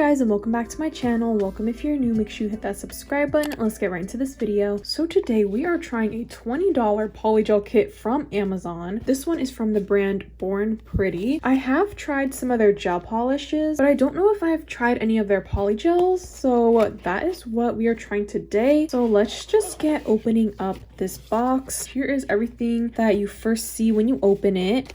guys, and welcome back to my channel. Welcome if you're new, make sure you hit that subscribe button. Let's get right into this video. So today we are trying a $20 polygel kit from Amazon. This one is from the brand Born Pretty. I have tried some of their gel polishes, but I don't know if I have tried any of their polygels. So that is what we are trying today. So let's just get opening up this box. Here is everything that you first see when you open it.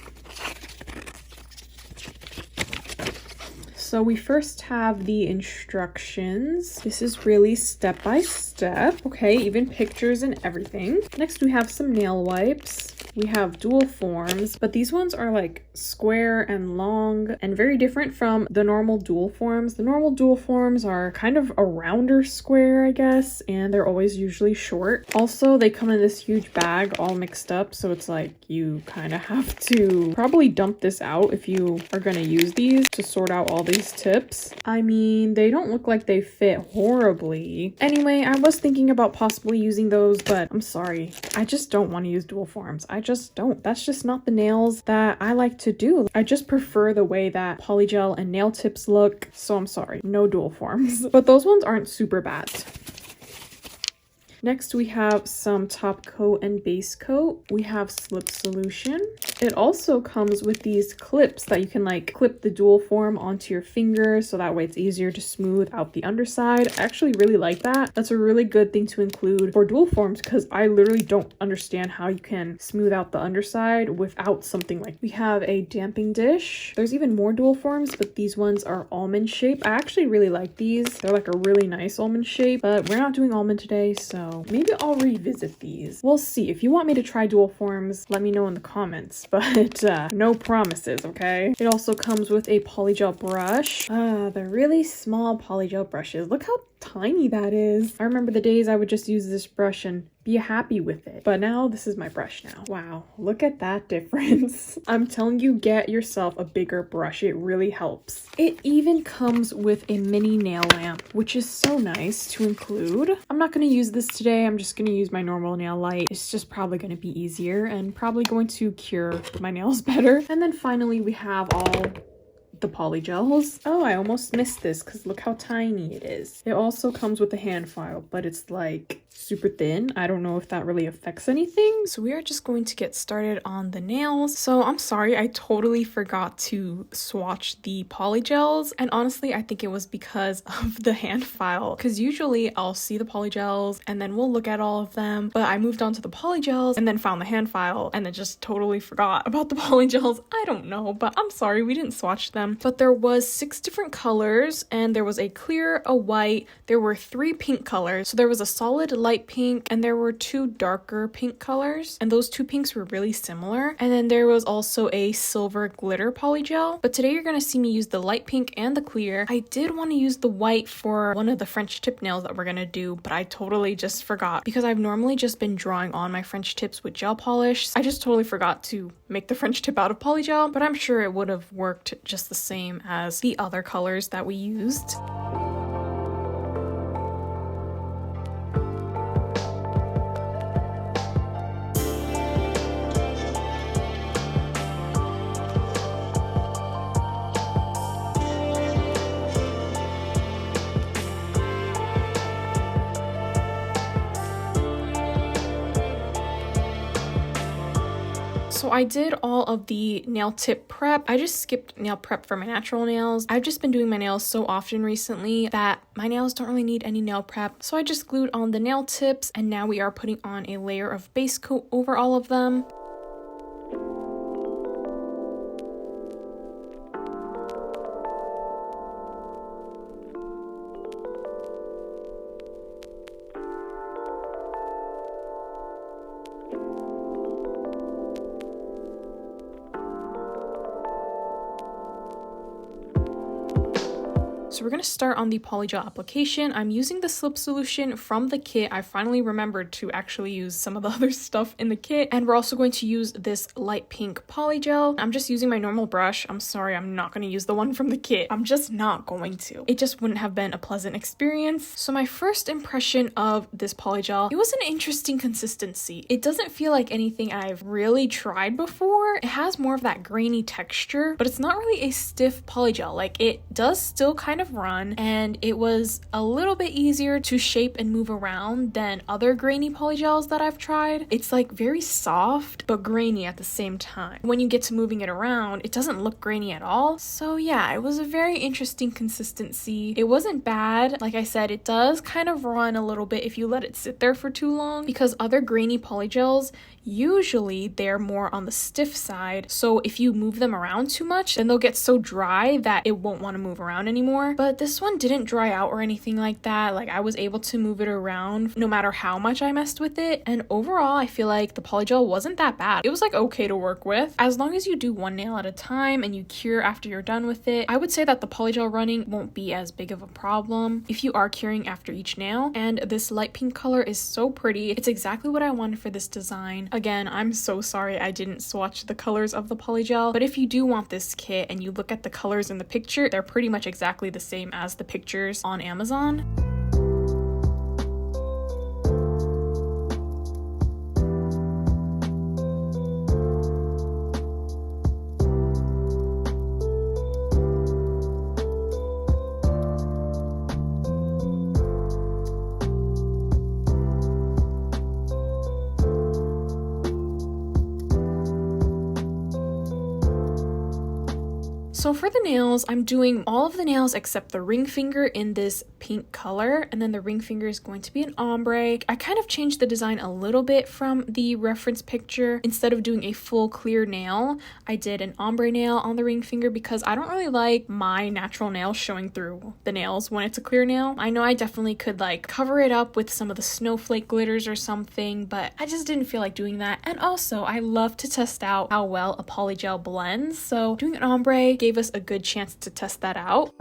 So we first have the instructions. This is really step by step. Okay, even pictures and everything. Next we have some nail wipes. We have dual forms, but these ones are like square and long and very different from the normal dual forms. The normal dual forms are kind of a rounder square, I guess, and they're always usually short. Also, they come in this huge bag all mixed up, so it's like you kind of have to probably dump this out if you are going to use these to sort out all these tips. I mean, they don't look like they fit horribly. Anyway, I was thinking about possibly using those, but I'm sorry. I just don't want to use dual forms. I just don't. That's just not the nails that I like to do. I just prefer the way that polygel and nail tips look. So I'm sorry. No dual forms. But those ones aren't super bad. Next, we have some top coat and base coat. We have slip solution. It also comes with these clips that you can like clip the dual form onto your finger so that way it's easier to smooth out the underside. I actually really like that. That's a really good thing to include for dual forms because I literally don't understand how you can smooth out the underside without something like. We have a damping dish. There's even more dual forms, but these ones are almond shape. I actually really like these. They're like a really nice almond shape, but we're not doing almond today, so maybe I'll revisit these. We'll see. If you want me to try dual forms, let me know in the comments, but no promises, okay? It also comes with a polygel brush. The really small polygel brushes. Look how tiny that is. I remember the days I would just use this brush and be happy with it, but now this is my brush now. Wow, look at that difference. I'm telling you, get yourself a bigger brush. It really helps. It even comes with a mini nail lamp, which is so nice to include. I'm not going to use this today. I'm just going to use my normal nail light. It's just probably going to be easier and probably going to cure my nails better. And then finally we have all the polygels. Oh, I almost missed this because look how tiny it is. It also comes with a hand file, but it's like super thin. I don't know if that really affects anything. So we are just going to get started on the nails. So I'm sorry, I totally forgot to swatch the polygels, and honestly I think it was because of the hand file, because usually I'll see the polygels and then we'll look at all of them, but I moved on to the polygels and then found the hand file and then just totally forgot about the polygels. I don't know, but I'm sorry we didn't swatch them. But there was 6 different colors, and there was a clear, a white, there were 3 pink colors. So there was a solid light pink and there were 2 darker pink colors, and those 2 pinks were really similar. And then there was also a silver glitter polygel, but today you're going to see me use the light pink and the clear. I did want to use the white for one of the French tip nails that we're going to do, but I totally just forgot because I've normally just been drawing on my French tips with gel polish. I just totally forgot to make the French tip out of polygel, but I'm sure it would have worked just the same as the other colors that we used. So I did all of the nail tip prep. I just skipped nail prep for my natural nails. I've just been doing my nails so often recently that my nails don't really need any nail prep. So I just glued on the nail tips, and now we are putting on a layer of base coat over all of them. So we're going to start on the polygel application. I'm using the slip solution from the kit. I finally remembered to actually use some of the other stuff in the kit. And we're also going to use this light pink polygel. I'm just using my normal brush. I'm sorry, I'm not going to use the one from the kit. I'm just not going to. It just wouldn't have been a pleasant experience. So my first impression of this polygel, it was an interesting consistency. It doesn't feel like anything I've really tried before. It has more of that grainy texture, but it's not really a stiff polygel. Like, it does still kind of of run, and it was a little bit easier to shape and move around than other grainy polygels that I've tried. It's like very soft but grainy at the same time. When you get to moving it around, it doesn't look grainy at all. So yeah, it was a very interesting consistency. It wasn't bad. Like I said, it does kind of run a little bit if you let it sit there for too long, because other grainy polygels, usually they're more on the stiff side. So if you move them around too much, then they'll get so dry that it won't want to move around anymore. But this one didn't dry out or anything like that. Like I was able to move it around no matter how much I messed with it. And overall, I feel like the polygel wasn't that bad. It was like okay to work with. As long as you do one nail at a time and you cure after you're done with it, I would say that the polygel running won't be as big of a problem if you are curing after each nail. And this light pink color is so pretty. It's exactly what I wanted for this design. Again, I'm so sorry I didn't swatch the colors of the polygel, but if you do want this kit and you look at the colors in the picture, they're pretty much exactly the same as the pictures on Amazon. So for the nails, I'm doing all of the nails except the ring finger in this pink color, and then the ring finger is going to be an ombre. I kind of changed the design a little bit from the reference picture. Instead of doing a full clear nail, I did an ombre nail on the ring finger because I don't really like my natural nails showing through the nails when it's a clear nail. I know I definitely could like cover it up with some of the snowflake glitters or something, but I just didn't feel like doing that. And also, I love to test out how well a polygel blends, so doing an ombre gave us a good chance to test that out.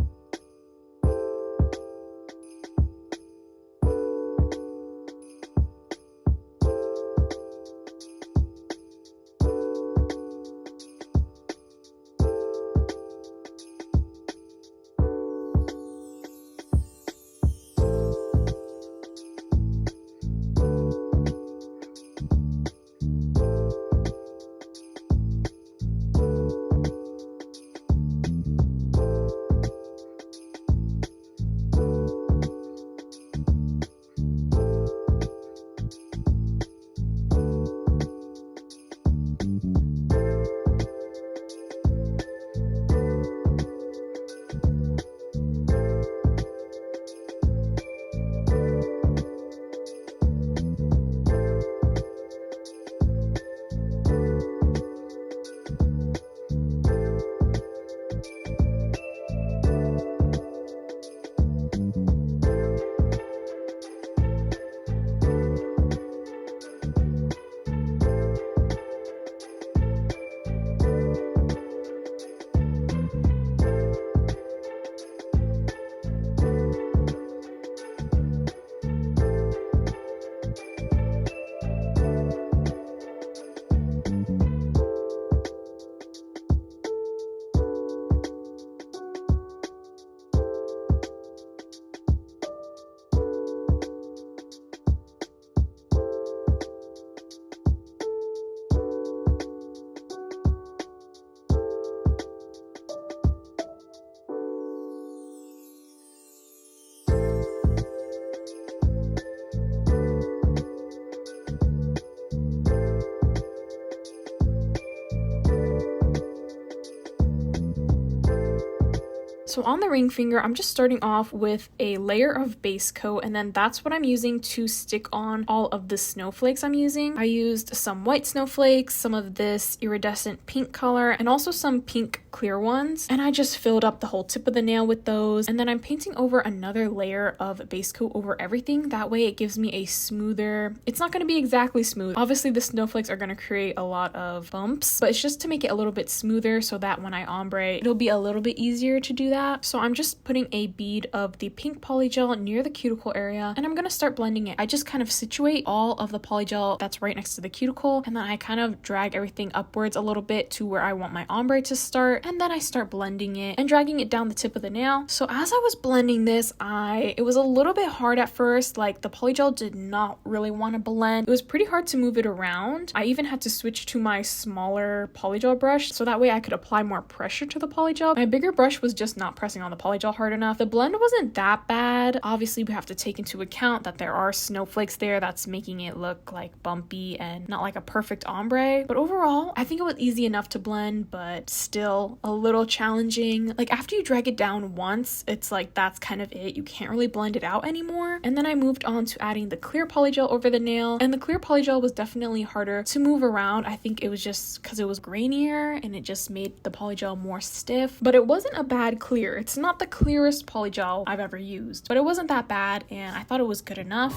So on the ring finger, I'm just starting off with a layer of base coat, and then that's what I'm using to stick on all of the snowflakes I'm using. I used some white snowflakes, some of this iridescent pink color, and also some pink clear ones. And I just filled up the whole tip of the nail with those. And then I'm painting over another layer of base coat over everything. That way it gives me a smoother, it's not going to be exactly smooth. Obviously the snowflakes are going to create a lot of bumps, but it's just to make it a little bit smoother so that when I ombre, it'll be a little bit easier to do that. So I'm just putting a bead of the pink polygel near the cuticle area, and I'm going to start blending it. I just kind of situate all of the polygel that's right next to the cuticle, and then I kind of drag everything upwards a little bit to where I want my ombre to start, and then I start blending it and dragging it down the tip of the nail. So as I was blending this, it was a little bit hard at first. Like the polygel did not really want to blend. It was pretty hard to move it around. I even had to switch to my smaller polygel brush so that way I could apply more pressure to the polygel. My bigger brush was just not not pressing on the polygel hard enough. The blend wasn't that bad. Obviously, we have to take into account that there are snowflakes there that's making it look like bumpy and not like a perfect ombre. But overall, I think it was easy enough to blend, but still a little challenging. Like after you drag it down once, it's like that's kind of it. You can't really blend it out anymore. And then I moved on to adding the clear polygel over the nail, and the clear polygel was definitely harder to move around. I think it was just because it was grainier and it just made the polygel more stiff, but it wasn't a bad clear. It's not the clearest polygel I've ever used, but it wasn't that bad and I thought it was good enough.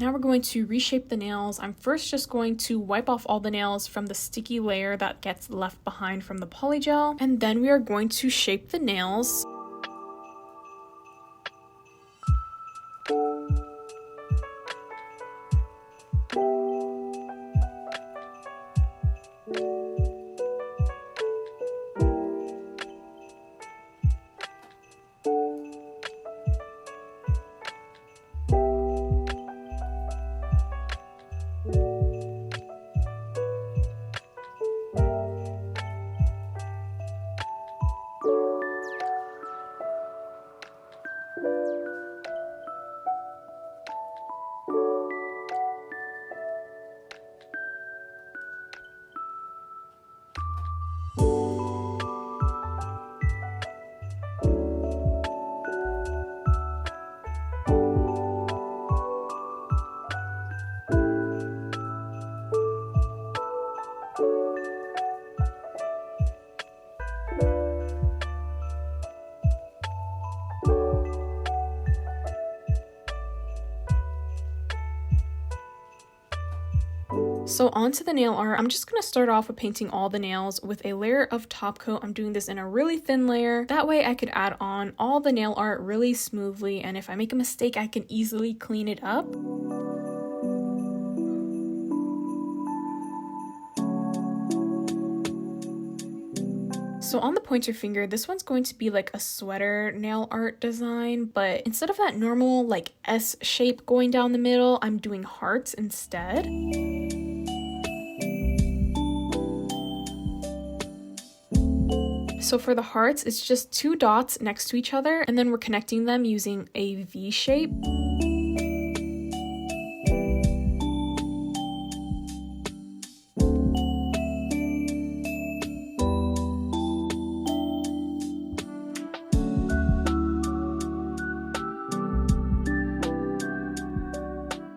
Now we're going to reshape the nails. I'm first just going to wipe off all the nails from the sticky layer that gets left behind from the polygel, and then we are going to shape the nails. So onto the nail art, I'm just going to start off with painting all the nails with a layer of top coat. I'm doing this in a really thin layer. That way I could add on all the nail art really smoothly, and if I make a mistake, I can easily clean it up. So on the pointer finger, this one's going to be like a sweater nail art design, but instead of that normal like S shape going down the middle, I'm doing hearts instead. So for the hearts, it's just 2 dots next to each other, and then we're connecting them using a V shape.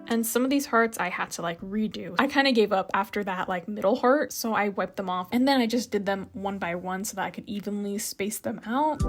And some of these hearts I had to like redo. I kind of gave up after that like middle heart, so I wiped them off and then I just did them one by one so that I could evenly space them out.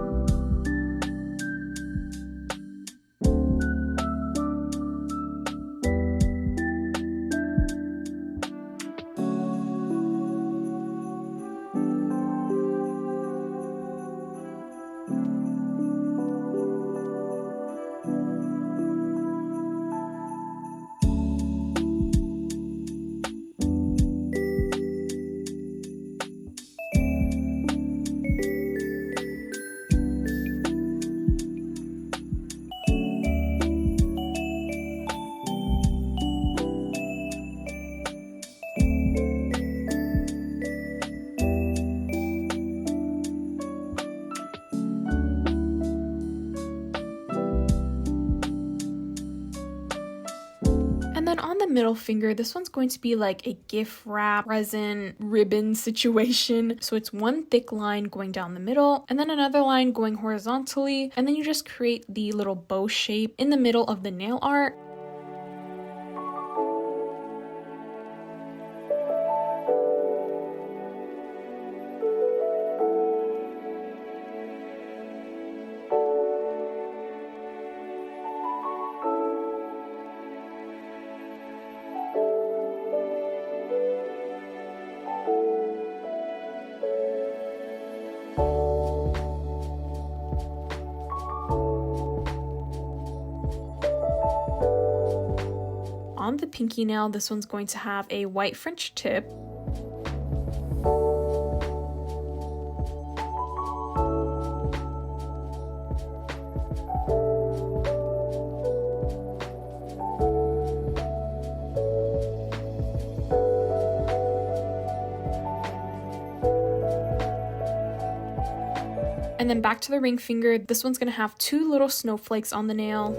And then on the middle finger, this one's going to be like a gift wrap, resin, ribbon situation. So it's one thick line going down the middle and then another line going horizontally. And then you just create the little bow shape in the middle of the nail art. on the pinky nail, this one's going to have a white French tip. And then back to the ring finger, this one's gonna have 2 little snowflakes on the nail.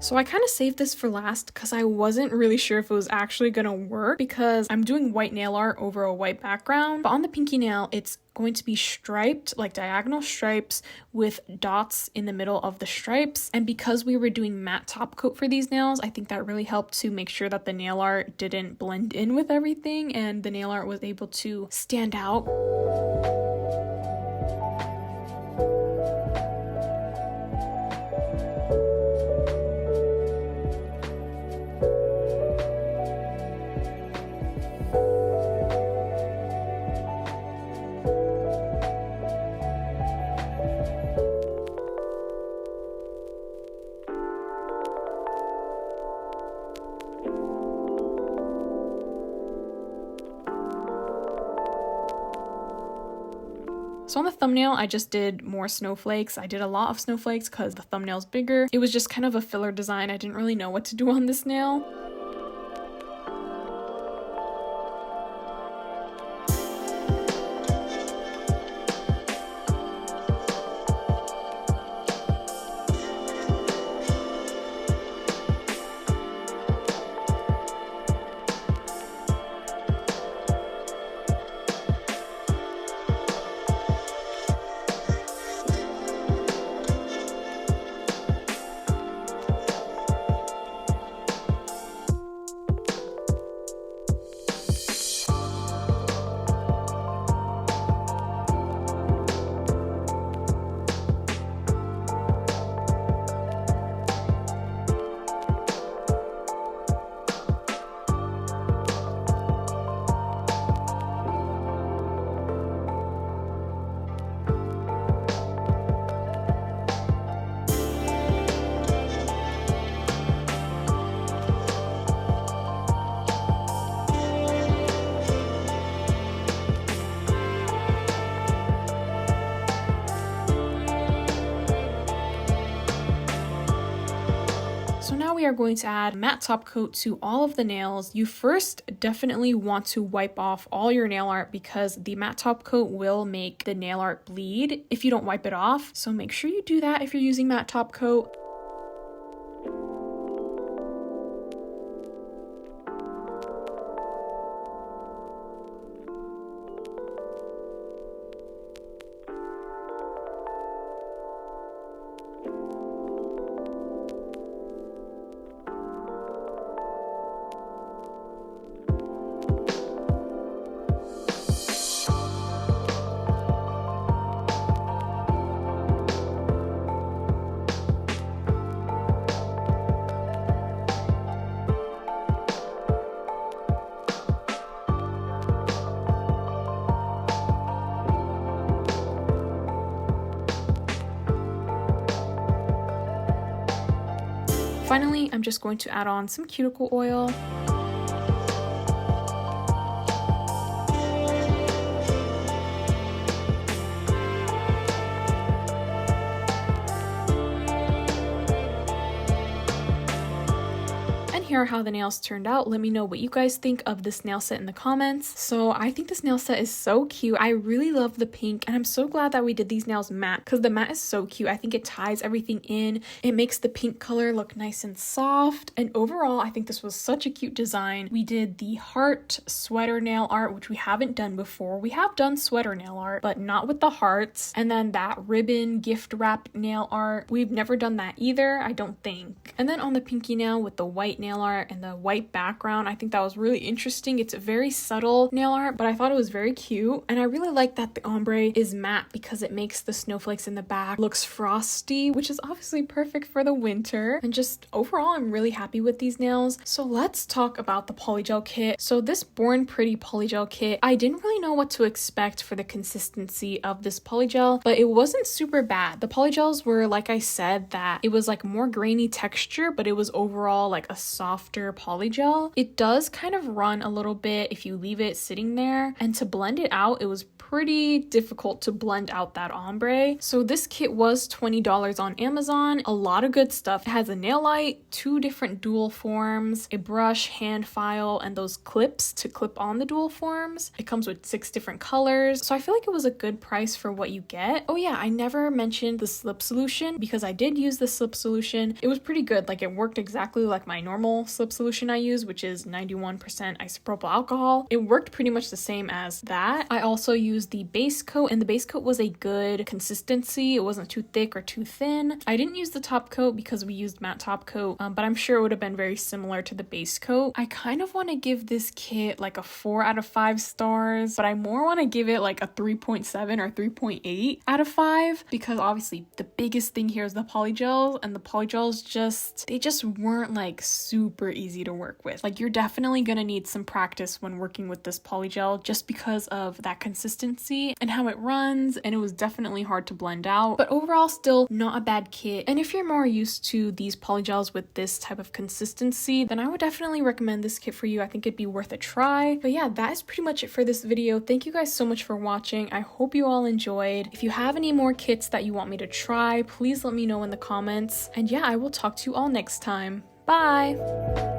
So I kind of saved this for last because I wasn't really sure if it was actually gonna work because I'm doing white nail art over a white background. But on the pinky nail, it's going to be striped, like diagonal stripes with dots in the middle of the stripes. And because we were doing matte top coat for these nails, I think that really helped to make sure that the nail art didn't blend in with everything and the nail art was able to stand out. So on the thumbnail, I just did more snowflakes. I did a lot of snowflakes because the thumbnail's bigger. It was just kind of a filler design. I didn't really know what to do on this nail. So now we are going to add matte top coat to all of the nails. You first definitely want to wipe off all your nail art because the matte top coat will make the nail art bleed if you don't wipe it off. So make sure you do that if you're using matte top coat. Finally, I'm just going to add on some cuticle oil. here hear how the nails turned out. Let me know what you guys think of this nail set in the comments. So I think this nail set is so cute. I really love the pink, and I'm so glad that we did these nails matte because the matte is so cute. I think it ties everything in. It makes the pink color look nice and soft, and overall I think this was such a cute design. We did the heart sweater nail art, which we haven't done before. We have done sweater nail art, but not with the hearts. And then that ribbon gift wrap nail art, we've never done that either, I don't think. And then on the pinky nail with the white nail art and the white background, I think that was really interesting. It's a very subtle nail art, but I thought it was very cute. And I really like that the ombre is matte because it makes the snowflakes in the back looks frosty, which is obviously perfect for the winter. And just overall, I'm really happy with these nails. So let's talk about the Polygel kit. So this Born Pretty Polygel kit, I didn't really know what to expect for the consistency of this polygel, but it wasn't super bad. The polygels were, like I said, that it was like more grainy texture, but it was overall like a softer polygel. It does kind of run a little bit if you leave it sitting there, and to blend it out, it was pretty difficult to blend out that ombre. So this kit was $20 on Amazon. A lot of good stuff. It has a nail light, 2 different dual forms, a brush, hand file, and those clips to clip on the dual forms. It comes with 6 different colors. So I feel like it was a good price for what you get. Oh yeah, I never mentioned the slip solution because I did use the slip solution. It was pretty good. Like, it worked exactly like my normal slip solution I use, which is 91% isopropyl alcohol. It worked pretty much the same as that. I also used the base coat, and the base coat was a good consistency. It wasn't too thick or too thin. I didn't use the top coat because we used matte top coat, but I'm sure it would have been very similar to the base coat. I kind of want to give this kit like a 4 out of 5 stars, but I more want to give it like a 3.7 or 3.8 out of 5 because obviously the biggest thing here is the polygels, and the polygels they just weren't like super easy to work with. Like, you're definitely gonna need some practice when working with this polygel just because of that consistency and how it runs, and it was definitely hard to blend out, but overall still not a bad kit. And if you're more used to these polygels with this type of consistency, then I would definitely recommend this kit for you. I think it'd be worth a try. But yeah, that is pretty much it for this video. Thank you guys so much for watching. I hope you all enjoyed. If you have any more kits that you want me to try, please let me know in the comments. And yeah, I will talk to you all next time. Bye!